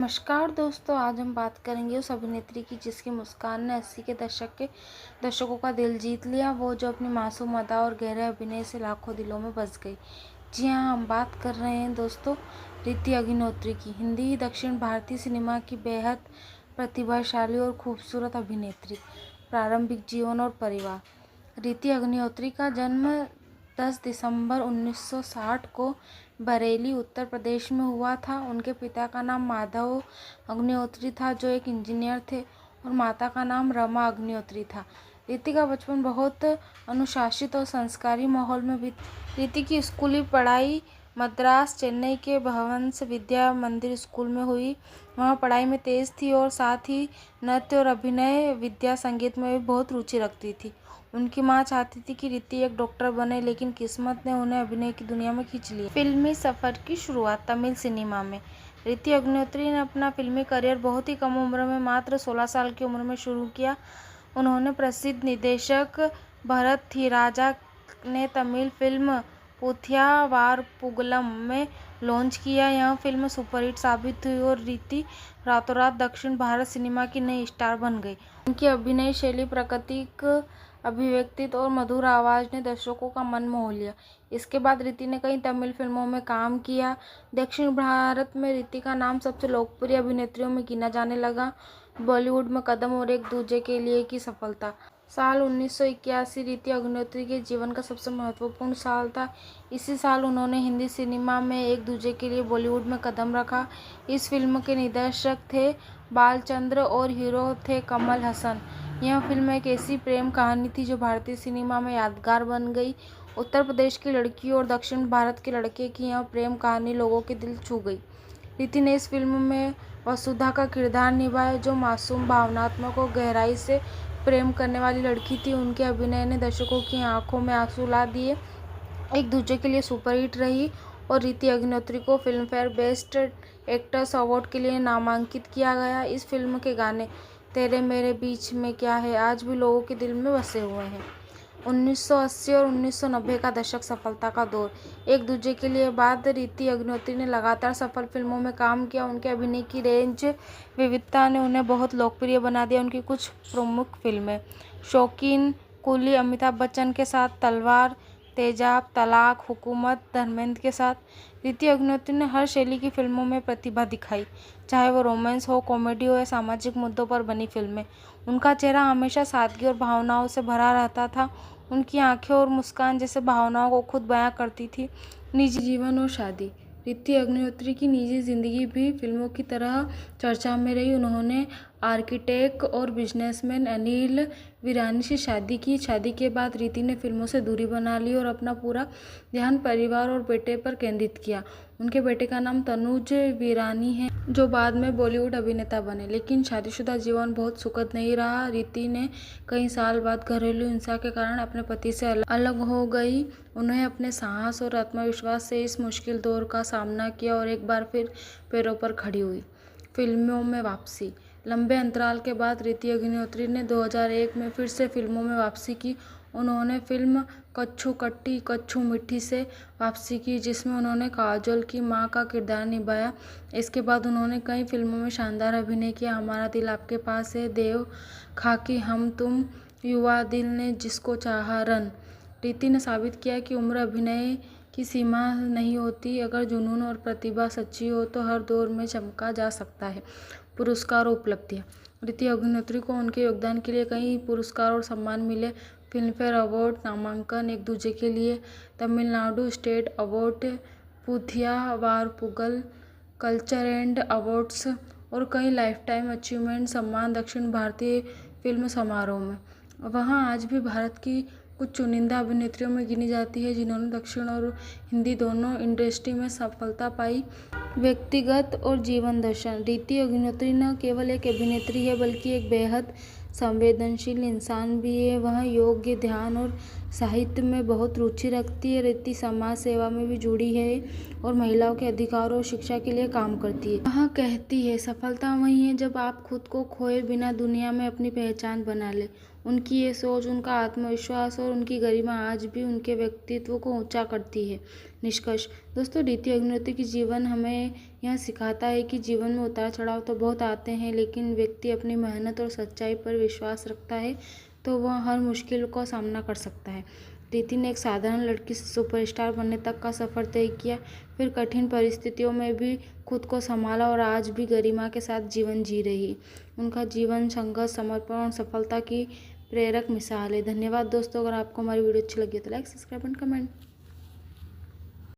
नमस्कार दोस्तों, आज हम बात करेंगे उस अभिनेत्री की जिसकी मुस्कान ने 80 के दशकों का दिल जीत लिया। वो जो अपनी मासूम अदा और गहरे अभिनय से लाखों दिलों में बस गई। जी हाँ, हम बात कर रहे हैं दोस्तों रीति अग्निहोत्री की। हिंदी दक्षिण भारतीय सिनेमा की बेहद प्रतिभाशाली और खूबसूरत अभिनेत्री। प्रारंभिक जीवन और परिवार। रीति अग्निहोत्री का जन्म 10 दिसंबर 1960 को बरेली, उत्तर प्रदेश में हुआ था। उनके पिता का नाम माधव अग्निहोत्री था, जो एक इंजीनियर थे, और माता का नाम रमा अग्निहोत्री था। रीति का बचपन बहुत अनुशासित और संस्कारी माहौल में बीता। रीति की स्कूली पढ़ाई मद्रास, चेन्नई के भवंस विद्या मंदिर स्कूल में हुई। वहाँ पढ़ाई में तेज थी और साथ ही नृत्य और अभिनय विद्या संगीत में भी बहुत रुचि रखती थी। उनकी मां चाहती थी कि रीति एक डॉक्टर बने, लेकिन किस्मत ने उन्हें अभिनय की दुनिया में खींच लिया। फिल्मी सफर की शुरुआत तमिल सिनेमा में। रीति अग्निहोत्री ने अपना फिल्मी करियर बहुत ही कम उम्र में, मात्र 16 साल की उम्र में शुरू किया। उन्होंने प्रसिद्ध निर्देशक भरत थीराजा ने तमिल फिल्म पूथिया वारपुगलम में लॉन्च किया। यह फिल्म सुपरहिट साबित हुई और रीति रातों रात दक्षिण भारत सिनेमा की नई स्टार बन गई। उनकी अभिनय शैली, प्राकृतिक अभिव्यक्ति और मधुर आवाज ने दर्शकों का मन मोह लिया। इसके बाद रीति ने कई तमिल फिल्मों में काम किया। दक्षिण भारत में रीति का नाम सबसे लोकप्रिय अभिनेत्रियों में गिना जाने लगा। बॉलीवुड में कदम और एक दूजे के लिए की सफलता। साल 1981 रीति अग्निहोत्री के जीवन का सबसे महत्वपूर्ण साल था। इसी साल उन्होंने हिंदी सिनेमा में एक दूजे के लिए बॉलीवुड में कदम रखा। इस फिल्म के निर्देशक थे बालचंद्र और हीरो थे कमल हसन। यह फिल्म एक ऐसी प्रेम कहानी थी जो भारतीय सिनेमा में यादगार बन गई। उत्तर प्रदेश की लड़की और दक्षिण भारत के लड़के की यह प्रेम कहानी लोगों के दिल छू गई। रीति ने इस फिल्म में वसुधा का किरदार निभाया, जो मासूम, भावनात्मक और गहराई से प्रेम करने वाली लड़की थी। उनके अभिनय ने दर्शकों की आंखों में आंसू ला दिए। एक दूजे के लिए सुपरहिट रही और रीति अग्निहोत्री को फिल्मफेयर बेस्ट एक्ट्रेस अवार्ड के लिए नामांकित किया गया। इस फिल्म के गाने तेरे मेरे बीच में क्या है आज भी लोगों के दिल में बसे हुए हैं। 1980 और 1990 का दशक सफलता का दौर। एक दूजे के लिए बाद रीति अग्निहोत्री ने लगातार सफल फिल्मों में काम किया। उनके अभिनय की रेंज विविधता ने उन्हें बहुत लोकप्रिय बना दिया। उनकी कुछ प्रमुख फिल्में: शौकीन, कूली अमिताभ बच्चन के साथ, तलवार, तेजाब, तलाक, हुकूमत धर्मेंद्र के साथ। रीति अग्निहोत्री ने हर शैली की फिल्मों में प्रतिभा दिखाई, चाहे वो रोमांस हो, कॉमेडी हो या सामाजिक मुद्दों पर बनी फिल्में। उनका चेहरा हमेशा सादगी और भावनाओं से भरा रहता था। उनकी आंखें और मुस्कान जैसे भावनाओं को खुद बयां करती थी। निजी जीवन और शादी। रीति अग्निहोत्री की निजी जिंदगी भी फिल्मों की तरह चर्चा में रही। उन्होंने आर्किटेक्ट और बिजनेसमैन अनिल वीरानी से शादी की। शादी के बाद रीति ने फिल्मों से दूरी बना ली और अपना पूरा ध्यान परिवार और बेटे पर केंद्रित किया। उनके बेटे का नाम तनुज वीरानी है, जो बाद में बॉलीवुड अभिनेता बने। लेकिन शादीशुदा जीवन बहुत सुखद नहीं रहा। रीति ने कई साल बाद घरेलू हिंसा के कारण अपने पति से अलग हो गई। उन्हें अपने साहस और आत्मविश्वास से इस मुश्किल दौर का सामना किया और एक बार फिर पैरों पर खड़ी हुई। फिल्मों में वापसी। लंबे अंतराल के बाद रीति अग्निहोत्री ने 2001 में फिर से फिल्मों में वापसी की। उन्होंने फिल्म कच्चू कट्टी कच्चू मिट्टी से वापसी की, जिसमें उन्होंने काजोल की मां का किरदार निभाया। इसके बाद उन्होंने कई फिल्मों में शानदार अभिनय किया। हमारा दिल आपके पास है, देव, खाकी, हम तुम, युवा दिल ने जिसको चाहा, रन। रीति ने साबित किया कि उम्र अभिनय की सीमा नहीं होती। अगर जुनून और प्रतिभा सच्ची हो तो हर दौर में चमका जा सकता है। पुरस्कार और उपलब्धियाँ। रीति अग्निहोत्री को उनके योगदान के लिए कई पुरस्कार और सम्मान मिले। फिल्मफेयर अवार्ड नामांकन, एक दूजे के लिए, Tamil Nadu state award, Puthiya Varpugal culture and awards और कई लाइफटाइम अचीवमेंट सम्मान दक्षिण भारतीय फिल्म समारोह में। वहाँ आज भी भारत की कुछ चुनिंदा अभिनेत्रियों में गिनी जाती है जिन्होंने दक्षिण और हिंदी दोनों इंडस्ट्री में सफलता पाई। व्यक्तिगत और जीवन दर्शन। रीति अग्निहोत्री न केवल एक अभिनेत्री है, बल्कि एक बेहद संवेदनशील इंसान भी है। वह योग, ध्यान और साहित्य में बहुत रुचि रखती है। रीति समाज सेवा में भी जुड़ी है और महिलाओं के अधिकार और शिक्षा के लिए काम करती है। वह कहती है, सफलता वही है जब आप खुद को खोए बिना दुनिया में अपनी पहचान बना ले। उनकी ये सोच, उनका आत्मविश्वास और उनकी गरिमा आज भी उनके व्यक्तित्व को ऊंचा करती है। निष्कर्ष। दोस्तों, रीति अग्निहोत्री की जीवन हमें यह सिखाता है कि जीवन में उतार चढ़ाव तो बहुत आते हैं, लेकिन व्यक्ति अपनी मेहनत और सच्चाई पर विश्वास रखता है तो वह हर मुश्किल का सामना कर सकता है। प्रीति ने एक साधारण लड़की से सुपरस्टार बनने तक का सफ़र तय किया, फिर कठिन परिस्थितियों में भी खुद को संभाला और आज भी गरिमा के साथ जीवन जी रही। उनका जीवन संघर्ष, समर्पण और सफलता की प्रेरक मिसाल है। धन्यवाद दोस्तों। अगर आपको हमारी वीडियो अच्छी लगी तो लाइक, सब्सक्राइब एंड कमेंट।